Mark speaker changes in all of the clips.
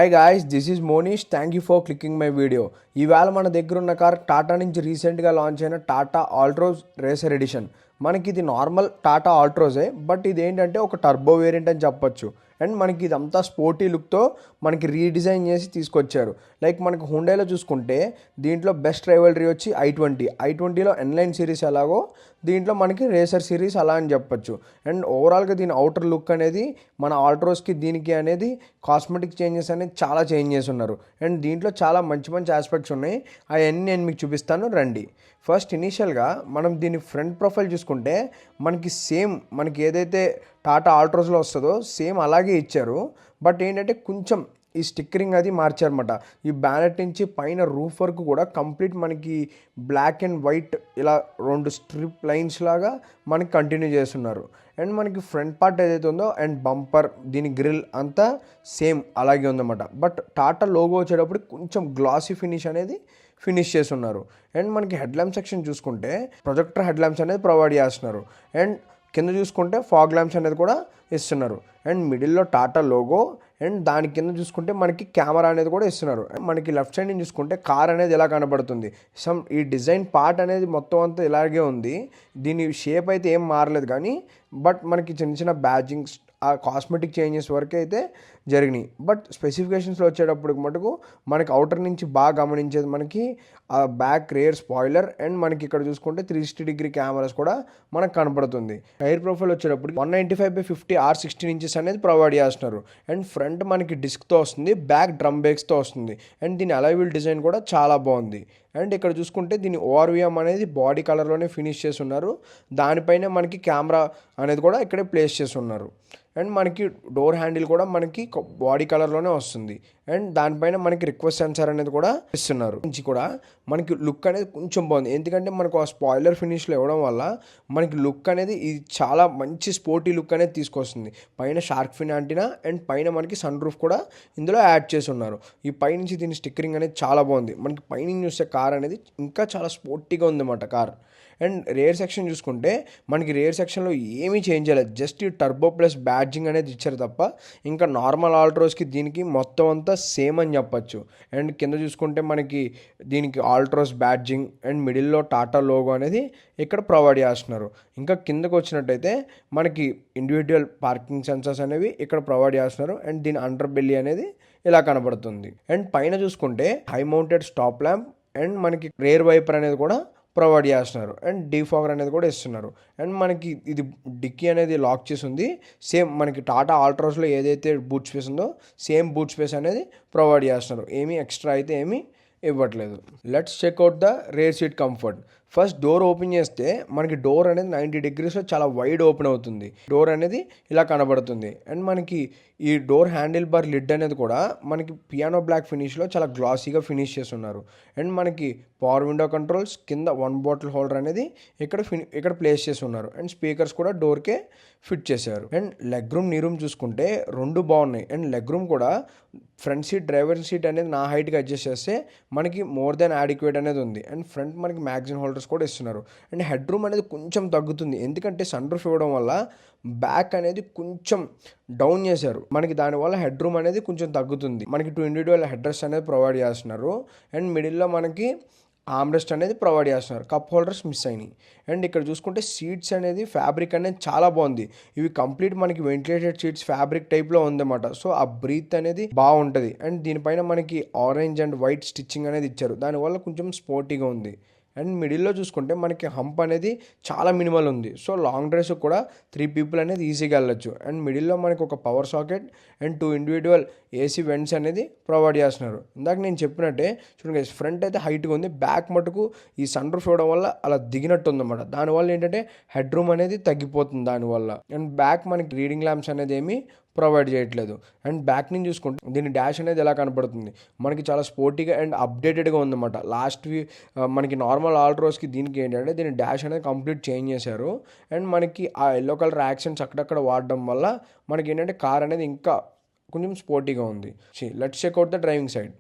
Speaker 1: Hi guys, this is Monish. Thank you for clicking my video. ఈవేళ మన దగ్గర ఉన్న కార్ టాటా నుంచి రీసెంట్గా లాంచ్ అయిన టాటా ఆల్ట్రోజ్ రేసర్ ఎడిషన్. మనకి ఇది నార్మల్ టాటా ఆల్ట్రోజే, బట్ ఇది ఏంటంటే ఒక టర్బో వేరియంట్ అని చెప్పొచ్చు. అండ్ మనకి ఇదంతా స్పోర్టీ లుక్తో మనకి రీడిజైన్ చేసి తీసుకొచ్చారు. లైక్ మనకి హుండైలో చూసుకుంటే దీంట్లో బెస్ట్ రైవలరీ వచ్చి i20లో ఎన్లైన్ సిరీస్ ఎలాగో దీంట్లో మనకి రేసర్ సిరీస్ అలా అని చెప్పొచ్చు. అండ్ ఓవరాల్గా దీని అవుటర్ లుక్ అనేది మన ఆల్ట్రోస్కి దీనికి అనేది కాస్మెటిక్ చేంజెస్ అనేది చాలా చేంజ్ చేసి ఉన్నారు. అండ్ దీంట్లో చాలా మంచి మంచి ఆస్పెక్ట్స్ ఉన్నాయి. అవన్నీ నేను మీకు చూపిస్తాను, రండి. ఫస్ట్ ఇనీషియల్గా మనం దీని ఫ్రంట్ ప్రొఫైల్ చూసుకుంటే మనకి సేమ్ మనకి ఏదైతే టాటా ఆల్ట్రోస్లో వస్తుందో సేమ్ అలాగే ఇచ్చారు. బట్ ఏంటంటే కొంచెం ఈ స్టిక్కరింగ్ అది మార్చారన్నమాట. ఈ బ్యానెట్ నుంచి పైన రూఫ్ వరకు కూడా కంప్లీట్ మనకి బ్లాక్ అండ్ వైట్ ఇలా 2 స్ట్రిప్ లైన్స్ లాగా మనకి కంటిన్యూ చేస్తున్నారు. అండ్ మనకి ఫ్రంట్ పార్ట్ ఏదైతే ఉందో అండ్ బంపర్ దీని గ్రిల్ అంతా సేమ్ అలాగే ఉందన్నమాట. బట్ టాటా లోగో వచ్చేటప్పుడు కొంచెం గ్లాసీ ఫినిష్ చేస్తున్నారు. అండ్ మనకి హెడ్ ల్యాంప్ సెక్షన్ చూసుకుంటే ప్రొజెక్టర్ హెడ్ ల్యాంప్స్ అనేది ప్రొవైడ్ చేస్తున్నారు. అండ్ కింద చూసుకుంటే ఫాగ్ ల్యాంప్స్ అనేది కూడా ఇస్తున్నారు. అండ్ మిడిల్లో టాటా లోగో అండ్ దాని కింద చూసుకుంటే మనకి కెమెరా అనేది కూడా ఇస్తున్నారు. మనకి లెఫ్ట్ సైడ్ నుంచి చూసుకుంటే కార్ అనేది ఎలా కనబడుతుంది, ఈ డిజైన్ పార్ట్ అనేది మొత్తం అంతా ఇలాగే ఉంది. దీని షేప్ అయితే ఏం మారలేదు, కానీ బట్ మనకి చిన్న చిన్న బ్యాడ్జింగ్స్ ఆ కాస్మెటిక్ చేంజెస్ వరకు అయితే జరిగినాయి. బట్ స్పెసిఫికేషన్స్లో వచ్చేటప్పుడు మటుకు మనకి అవుటర్ నుంచి బాగా గమనించేది మనకి ఆ బ్యాక్ రేర్ స్పాయిలర్ అండ్ మనకి ఇక్కడ చూసుకుంటే 360 కెమెరాస్ కూడా మనకు కనపడుతుంది. టైర్ ప్రొఫైల్ వచ్చేటప్పుడు 195/50 R16 ఇంచెస్ అనేది ప్రొవైడ్ చేస్తున్నారు. అండ్ ఫ్రంట్ మనకి డిస్క్తో వస్తుంది, బ్యాక్ డ్రమ్ బ్రేక్స్తో వస్తుంది. అండ్ దీని అలై వీల్ డిజైన్ కూడా చాలా బాగుంది. అండ్ ఇక్కడ చూసుకుంటే దీని ORVM అనేది బాడీ కలర్లోనే ఫినిష్ చేసి ఉన్నారు. దానిపైన మనకి కెమెరా అనేది కూడా ఇక్కడే ప్లేస్ చేసి ఉన్నారు. అండ్ మనకి డోర్ హ్యాండిల్ కూడా మనకి బాడీ కలర్లోనే వస్తుంది. అండ్ దానిపైన మనకి రిక్వెస్ట్ సెన్సార్ అనేది కూడా ఇస్తున్నారు. నుంచి కూడా మనకి లుక్ అనేది కొంచెం బాగుంది, ఎందుకంటే మనకు ఆ స్పాయిలర్ ఫినిష్లో ఇవ్వడం వల్ల మనకి లుక్ అనేది ఇది చాలా మంచి స్పోర్టీ లుక్ అనేది తీసుకొస్తుంది. పైన షార్క్ ఫిన్ యాంటీనా అండ్ పైన మనకి సన్ రూఫ్ కూడా ఇందులో యాడ్ చేసి ఉన్నారు. ఈ పైనుంచి దీని స్టిక్కరింగ్ అనేది చాలా బాగుంది. మనకి పైన చూస్తే కార్ అనేది ఇంకా చాలా స్పోర్టీగా ఉందన్నమాట కార్. అండ్ రేర్ సెక్షన్ చూసుకుంటే మనకి రేర్ సెక్షన్లో ఏమీ చేంజ్ చేయలేదు, జస్ట్ ఈ టర్బో ప్లస్ బ్యాడ్జింగ్ అనేది ఇచ్చారు తప్ప ఇంకా నార్మల్ ఆల్ట్రోస్కి దీనికి మొత్తం అంతా సేమ్ అని చెప్పచ్చు. అండ్ కింద చూసుకుంటే మనకి దీనికి ఆల్ట్రోస్ బ్యాడ్జింగ్ అండ్ మిడిల్లో టాటా లోగో అనేది ఇక్కడ ప్రొవైడ్ చేస్తున్నారు. ఇంకా కిందకు వచ్చినట్టయితే మనకి ఇండివిజువల్ పార్కింగ్ సెన్సర్స్ అనేవి ఇక్కడ ప్రొవైడ్ చేస్తున్నారు. అండ్ దీని అండర్ బెల్లీ అనేది ఇలా కనబడుతుంది. అండ్ పైన చూసుకుంటే high mounted stop lamp and మనకి రేర్ వైపర్ అనేది కూడా ప్రొవైడ్ చేస్తున్నారు. అండ్ డీఫాగర్ అనేది కూడా ఇస్తున్నారు. అండ్ మనకి ఇది డిక్కీ అనేది లాక్ చేసి ఉంది. సేమ్ మనకి టాటా ఆల్ట్రోస్లో ఏదైతే బూట్ స్పేస్ ఉందో సేమ్ బూట్ స్పేస్ అనేది ప్రొవైడ్ చేస్తున్నారు. ఏమీ ఎక్స్ట్రా అయితే ఏమీ ఇవ్వట్లేదు. Let's checkout the rare seat comfort. First door open చేస్తే మనకి డోర్ అనేది 90 degreesలో చాలా వైడ్ ఓపెన్ అవుతుంది. డోర్ అనేది ఇలా కనబడుతుంది. అండ్ మనకి ఈ డోర్ హ్యాండిల్ బార్ లిడ్ అనేది కూడా మనకి పియానో బ్లాక్ ఫినిష్లో చాలా గ్లాసీగా ఫినిష్ చేస్తున్నారు. అండ్ మనకి పవర్ విండో కంట్రోల్స్ కింద 1 బాటిల్ హోల్డర్ అనేది ఇక్కడ ప్లేస్ చేసి ఉన్నారు. అండ్ స్పీకర్స్ కూడా డోర్కే ఫిట్ చేశారు. అండ్ లెగ్ రూమ్ నీ రూమ్ చూసుకుంటే 2 బాగున్నాయి. అండ్ లెగ్ రూమ్ కూడా ఫ్రంట్ సీట్ డ్రైవర్ సీట్ అనేది నా హైట్కి అడ్జస్ట్ చేస్తే మనకి మోర్ దెన్ యాడిక్వేట్ అనేది ఉంది. అండ్ ఫ్రంట్ మనకి మ్యాగజైన్ హోల్డర్స్ కూడా ఇస్తున్నారు. అండ్ హెడ్ రూమ్ అనేది కొంచెం తగ్గుతుంది, ఎందుకంటే సన్ రూఫ్ ఇవ్వడం వల్ల బ్యాక్ అనేది కొంచెం డౌన్ చేశారు. మనకి దానివల్ల హెడ్ రూమ్ అనేది కొంచెం తగ్గుతుంది. మనకి 2 ఇండివిజువల్ హెడ్ రెస్ట్ అనేది ప్రొవైడ్ చేస్తున్నారు. అండ్ మిడిల్లో మనకి ఆమ్రెస్ట్ అనేది ప్రొవైడ్ చేస్తున్నారు. కప్ హోల్డర్స్ మిస్ అయినాయి. అండ్ ఇక్కడ చూసుకుంటే సీట్స్ అనేది ఫ్యాబ్రిక్ అనేది చాలా బాగుంది. ఇవి కంప్లీట్ మనకి వెంటిలేటెడ్ సీట్స్ ఫ్యాబ్రిక్ టైప్లో ఉందన్నమాట. సో ఆ బ్రీత్ అనేది బాగుంటుంది. అండ్ దీనిపైన మనకి ఆరెంజ్ అండ్ వైట్ స్టిచ్చింగ్ అనేది ఇచ్చారు, దానివల్ల కొంచెం స్పోర్టీగా ఉంది. అండ్ మిడిల్లో చూసుకుంటే మనకి హంప్ అనేది చాలా మినిమల్ ఉంది. సో లాంగ్ డ్రైవ్స్ కూడా 3 people అనేది ఈజీగా వెళ్ళొచ్చు. అండ్ మిడిల్లో మనకి ఒక power socket and 2 individual AC vents అనేది ప్రొవైడ్ చేస్తున్నారు. ఇందాక నేను చెప్పినట్టే చూడండి, ఫ్రంట్ అయితే హైట్గా ఉంది, బ్యాక్ మటుకు ఈ సన్ రూఫ్ ఇవ్వడం వల్ల అలా దిగినట్టు ఉందన్నమాట. దానివల్ల ఏంటంటే హెడ్ రూమ్ అనేది తగ్గిపోతుంది దానివల్ల. అండ్ బ్యాక్ మనకి రీడింగ్ ల్యాంప్స్ అనేది ఏమీ ప్రొవైడ్ చేయట్లేదు. అండ్ బ్యాక్ నుంచి చూసుకుంటే దీని డాష్ అనేది ఎలా కనపడుతుంది, మనకి చాలా స్పోర్టీగా అండ్ అప్డేటెడ్గా ఉందన్నమాట. మనకి నార్మల్ ఆల్ట్రోస్కి దీనికి ఏంటంటే దీని డాష్ అనేది కంప్లీట్ చేంజ్ చేశారు. అండ్ మనకి ఆ ఎల్లో కలర్ యాక్సెంట్స్ అక్కడక్కడ వాడడం వల్ల మనకి ఏంటంటే కార్ అనేది ఇంకా కొంచెం స్పోర్టీగా ఉంది. Let's checkout the driving side.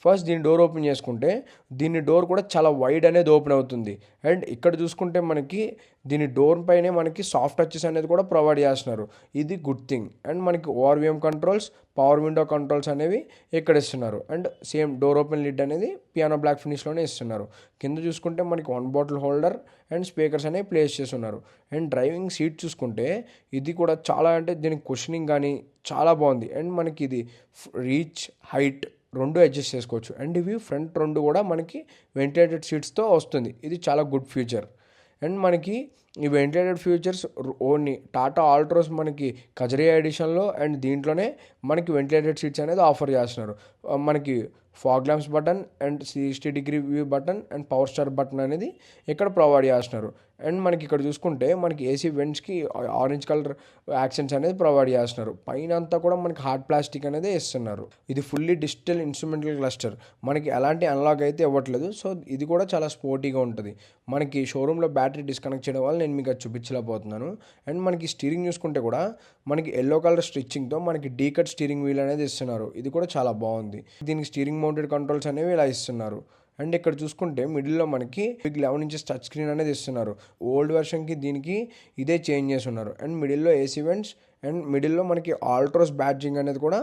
Speaker 1: First దీని డోర్ ఓపెన్ చేసుకుంటే దీని డోర్ కూడా చాలా వైడ్ అనేది ఓపెన్ అవుతుంది. అండ్ ఇక్కడ చూసుకుంటే మనకి దీని డోర్ పైనే మనకి సాఫ్ట్ టచెస్ అనేది కూడా ప్రొవైడ్ చేస్తున్నారు. ఇది గుడ్ థింగ్. అండ్ మనకి ORVM controls, power window controls అనేవి ఇక్కడ ఇస్తున్నారు. And same door open lid అనేది పియానో బ్లాక్ ఫినిష్లోనే ఇస్తున్నారు. కింద చూసుకుంటే మనకి 1 బాటిల్ హోల్డర్ అండ్ స్పీకర్స్ అనేవి ప్లేస్ చేస్తున్నారు. అండ్ డ్రైవింగ్ సీట్ చూసుకుంటే ఇది కూడా చాలా అంటే దీనికి కుషనింగ్ కానీ చాలా బాగుంది. అండ్ మనకి ఇది రీచ్, హైట్ రెండు అడ్జస్ట్ చేసుకోవచ్చు. అండ్ ఇవి ఫ్రంట్ రెండు కూడా మనకి వెంటిలేటెడ్ సీట్స్తో వస్తుంది. ఇది చాలా గుడ్ ఫీచర్. అండ్ మనకి ఈ ventilated features only Tata Altroz మనకి కజరియా ఎడిషన్లో అండ్ దీంట్లోనే మనకి వెంటిలేటెడ్ సీట్స్ అనేది ఆఫర్ చేస్తున్నారు. మనకి fog lamps button and 60 degree view button and power star button అనేది ఇక్కడ ప్రొవైడ్ చేస్తున్నారు. అండ్ మనకి ఇక్కడ చూసుకుంటే మనకి ఏసీ వెంట్స్కి ఆరెంజ్ కలర్ యాక్సెంట్స్ అనేది ప్రొవైడ్ చేస్తున్నారు. పైన అంతా కూడా మనకి హార్డ్ ప్లాస్టిక్ అనేది ఇస్తున్నారు. ఇది ఫుల్లీ డిజిటల్ ఇన్స్ట్రుమెంటల్ క్లస్టర్. మనకి ఎలాంటి అనలాగ్ అయితే ఇవ్వట్లేదు. సో ఇది కూడా చాలా స్పోర్టీగా ఉంటుంది. మనకి షోరూంలో బ్యాటరీ డిస్కనెక్ట్ చేయడం వల్ల నేను మీకు అది చూపించలేకపోతున్నాను. అండ్ మనకి స్టీరింగ్ చూసుకుంటే కూడా మనకి ఎల్లో కలర్ స్టిచ్చింగ్తో మనకి డీ కట్ స్టీరింగ్ వీల్ అనేది ఇస్తున్నారు. ఇది కూడా చాలా బాగుంది. దీనికి స్టీరింగ్ మౌంటెడ్ కంట్రోల్స్ అనేవి ఇలా ఇస్తున్నారు. అండ్ ఇక్కడ చూసుకుంటే మిడిల్లో మనకి 11 ఇంచెస్ టచ్ స్క్రీన్ అనేది ఇస్తున్నారు. ఓల్డ్ వెర్షన్కి దీనికి ఇదే చేంజ్ చేసి ఉన్నారు. అండ్ మిడిల్లో ఏసీ వెంట్స్ అండ్ మిడిల్లో మనకి ఆల్ట్రోస్ బ్యాడ్జింగ్ అనేది కూడా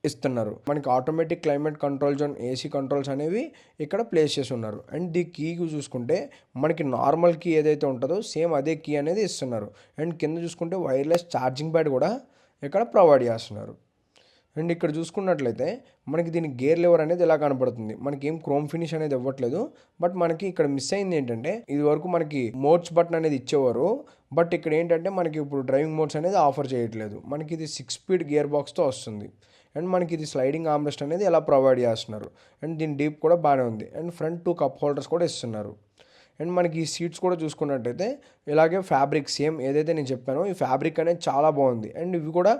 Speaker 1: ఇస్తున్నారు. మనకి automatic climate control zone, AC controls అనేవి ఇక్కడ ప్లేస్ చేసి ఉన్నారు. అండ్ ది కీ చూసుకుంటే మనకి నార్మల్ కీ ఏదైతే ఉంటుందో సేమ్ అదే కీ అనేది ఇస్తున్నారు. అండ్ కింద చూసుకుంటే వైర్లెస్ ఛార్జింగ్ ప్యాడ్ కూడా ఇక్కడ ప్రొవైడ్ చేస్తున్నారు. అండ్ ఇక్కడ చూసుకున్నట్లయితే మనకి దీని గేర్ లివర్ అనేది ఎలా కనపడుతుంది. మనకి ఏం క్రోమ్ ఫినిష్ అనేది ఇవ్వట్లేదు. బట్ మనకి ఇక్కడ మిస్ అయింది ఏంటంటే ఇది వరకు మనకి మోడ్స్ బటన్ అనేది ఇచ్చేవారు. బట్ ఇక్కడ ఏంటంటే మనకి ఇప్పుడు డ్రైవింగ్ మోడ్స్ అనేది ఆఫర్ చేయట్లేదు. మనకి ఇది 6 స్పీడ్ గేర్ బాక్స్తో వస్తుంది. అండ్ మనకి ఇది స్లైడింగ్ ఆర్మ్రెస్ట్ అనేది ఎలా ప్రొవైడ్ చేస్తున్నారు. అండ్ దీని డీప్ కూడా బాగానే ఉంది. అండ్ ఫ్రంట్ 2 కప్ హోల్డర్స్ కూడా ఇస్తున్నారు. అండ్ మనకి ఈ సీట్స్ కూడా చూసుకున్నట్టయితే ఇలాగే ఫ్యాబ్రిక్ సేమ్ ఏదైతే నేను చెప్పానో ఈ ఫ్యాబ్రిక్ అనేది చాలా బాగుంది. అండ్ ఇవి కూడా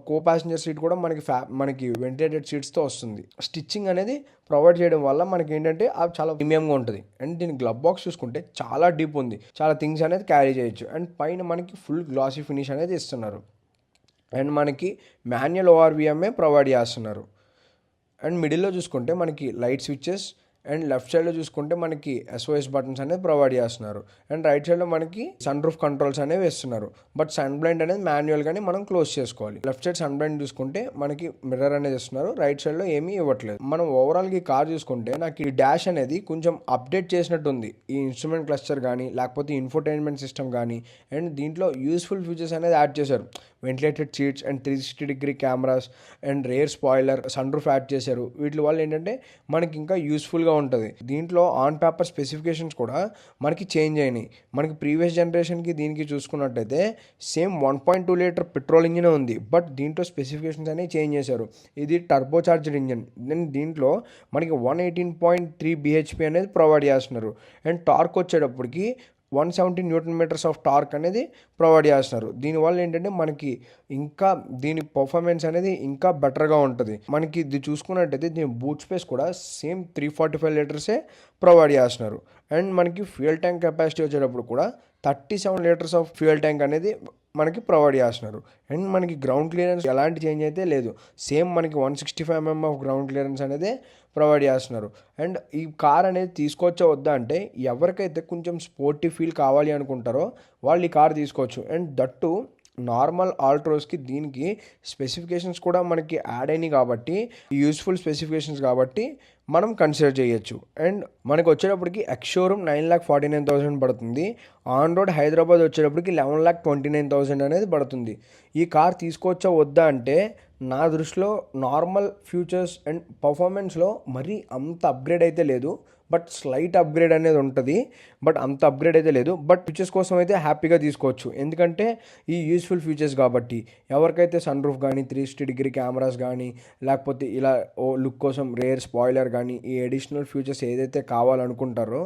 Speaker 1: కో ప్యాసింజర్ సీట్ కూడా మనకి వెంటిలేటెడ్ సీట్స్తో వస్తుంది. స్టిచ్చింగ్ అనేది ప్రొవైడ్ చేయడం వల్ల మనకి ఏంటంటే అది చాలా ప్రీమియంగా ఉంటుంది. అండ్ దీని గ్లవ్ బాక్స్ చూసుకుంటే చాలా డీప్ ఉంది. చాలా థింగ్స్ అనేది క్యారీ చేయొచ్చు. అండ్ పైన మనకి ఫుల్ గ్లాసీ ఫినిష్ అనేది ఇస్తున్నారు. అండ్ మనకి మాన్యువల్ ఓఆర్విఎంఏ ప్రొవైడ్ చేస్తున్నారు. అండ్ మిడిల్లో చూసుకుంటే మనకి లైట్ స్విచ్చెస్ అండ్ లెఫ్ట్ సైడ్లో చూసుకుంటే మనకి SOS బటన్స్ అనేది ప్రొవైడ్ చేస్తున్నారు. అండ్ రైట్ సైడ్లో మనకి సన్ రూఫ్ కంట్రోల్స్ అనేవి ఇస్తున్నారు. బట్ సన్ బ్లైండ్ అనేది మాన్యువల్గానే మనం క్లోజ్ చేసుకోవాలి. లెఫ్ట్ సైడ్ సన్ బ్లైండ్ చూసుకుంటే మనకి మిర్రర్ అనేది ఇస్తున్నారు. రైట్ సైడ్లో ఏమీ ఇవ్వట్లేదు. మనం ఓవరాల్గా ఈ కార్ చూసుకుంటే నాకు ఈ డాష్ అనేది కొంచెం అప్డేట్ చేసినట్టు ఉంది. ఈ ఇన్స్ట్రుమెంట్ క్లస్టర్ కానీ లేకపోతే ఇన్ఫోటైన్మెంట్ సిస్టమ్ కానీ అండ్ దీంట్లో యూస్ఫుల్ ఫీచర్స్ అనేది యాడ్ చేశారు. Ventilated seats and 360 degree cameras and rear spoiler, sunroof add చేశారు. వీటి వల్ల ఏంటంటే మనకి ఇంకా యూస్ఫుల్గా ఉంటుంది. దీంట్లో ఆన్ పేపర్ స్పెసిఫికేషన్స్ కూడా మనకి చేంజ్ అయినాయి. మనకి ప్రీవియస్ జనరేషన్కి దీనికి చూసుకున్నట్టయితే సేమ్ 1.2 లీటర్ పెట్రోల్ ఇంజిన్ ఉంది. బట్ దీంట్లో స్పెసిఫికేషన్స్ అనేవి చేంజ్ చేశారు. ఇది టర్బో చార్జ్డ్ ఇంజిన్. దెన్ దీంట్లో మనకి 118.3 bhp అనేది ప్రొవైడ్ చేస్తున్నారు. అండ్ టార్క్ వచ్చేటప్పటికి 170 న్యూటన్ మీటర్స్ ఆఫ్ టార్క్ అనేది ప్రొవైడ్ చేస్తున్నారు. దీనివల్ల ఏంటంటే మనకి ఇంకా దీని పర్ఫార్మెన్స్ అనేది ఇంకా బెటర్గా ఉంటుంది. మనకి ఇది చూసుకున్నట్టయితే దీని బూట్ స్పేస్ కూడా సేమ్ 345 లీటర్సే ప్రొవైడ్ చేస్తున్నారు. అండ్ మనకి ఫ్యూయల్ ట్యాంక్ కెపాసిటీ వచ్చేటప్పుడు కూడా 37 లీటర్స్ ఆఫ్ ఫ్యూయల్ ట్యాంక్ అనేది మనకి ప్రొవైడ్ చేస్తున్నారు. అండ్ మనకి గ్రౌండ్ క్లియరెన్స్ ఎలాంటి చేంజ్ అయితే లేదు. సేమ్ మనకి 165 mm ఆఫ్ గ్రౌండ్ క్లియరెన్స్ అనేది ప్రొవైడ్ చేస్తున్నారు. అండ్ ఈ కార్ అనేది తీసుకోవచ్చా వద్దా అంటే ఎవరికైతే కొంచెం స్పోర్టీ ఫీల్ కావాలి అనుకుంటారో వాళ్ళు ఈ కార్ తీసుకోవచ్చు. అండ్ దట్టు నార్మల్ ఆల్ట్రోస్కి దీనికి స్పెసిఫికేషన్స్ కూడా మనకి యాడ్ అయినాయి కాబట్టి యూస్ఫుల్ స్పెసిఫికేషన్స్ కాబట్టి మనం కన్సిడర్ చేయొచ్చు. అండ్ మనకు వచ్చేటప్పటికి ఎక్స్ షోరూమ్ 9,49,000 పడుతుంది. ఆన్ రోడ్ హైదరాబాద్ వచ్చేటప్పటికి 11,29,000 అనేది పడుతుంది. ఈ కార్ తీసుకోవచ్చా వద్దా అంటే నా దృష్టిలో నార్మల్ ఫ్యూచర్స్ అండ్ పర్ఫార్మెన్స్లో మరీ అంత అప్గ్రేడ్ అయితే లేదు. బట్ స్లైట్ అప్గ్రేడ్ అనేది ఉంటుంది. బట్ అంత అప్గ్రేడ్ అయితే లేదు. బట్ ఫీచర్స్ కోసం అయితే హ్యాపీగా తీసుకోవచ్చు. ఎందుకంటే ఈ యూస్ఫుల్ ఫీచర్స్ కాబట్టి ఎవరికైతే సన్ రూఫ్ కానీ 360 డిగ్రీ కెమెరాస్ కానీ లేకపోతే ఇలా ఓ లుక్ కోసం రేర్ స్పాయిలర్ కానీ ఈ అడిషనల్ ఫీచర్స్ ఏదైతే కావాలనుకుంటారో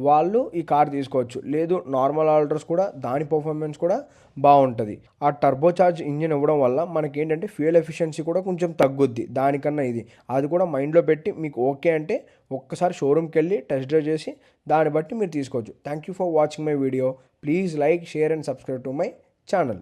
Speaker 1: వాళ్ళు ఈ కార్ తీసుకోవచ్చు. లేదు నార్మల్ ఆల్ట్రోస్ కూడా దాని పర్ఫార్మెన్స్ కూడా బాగుంటుంది. ఆ టర్బో చార్జ్ ఇంజిన్ ఇవ్వడం వల్ల మనకి ఏంటంటే ఫ్యూయల్ ఎఫిషియన్సీ కూడా కొంచెం తగ్గుద్ది దానికన్నా ఇది. అది కూడా మైండ్లో పెట్టి మీకు ఓకే అంటే ఒక్కసారి షోరూమ్కి వెళ్ళి టెస్ట్ డ్రైవ్ చేసి దాన్ని బట్టి మీరు తీసుకోవచ్చు. Thank you for watching my video. Please like, share and subscribe to my channel.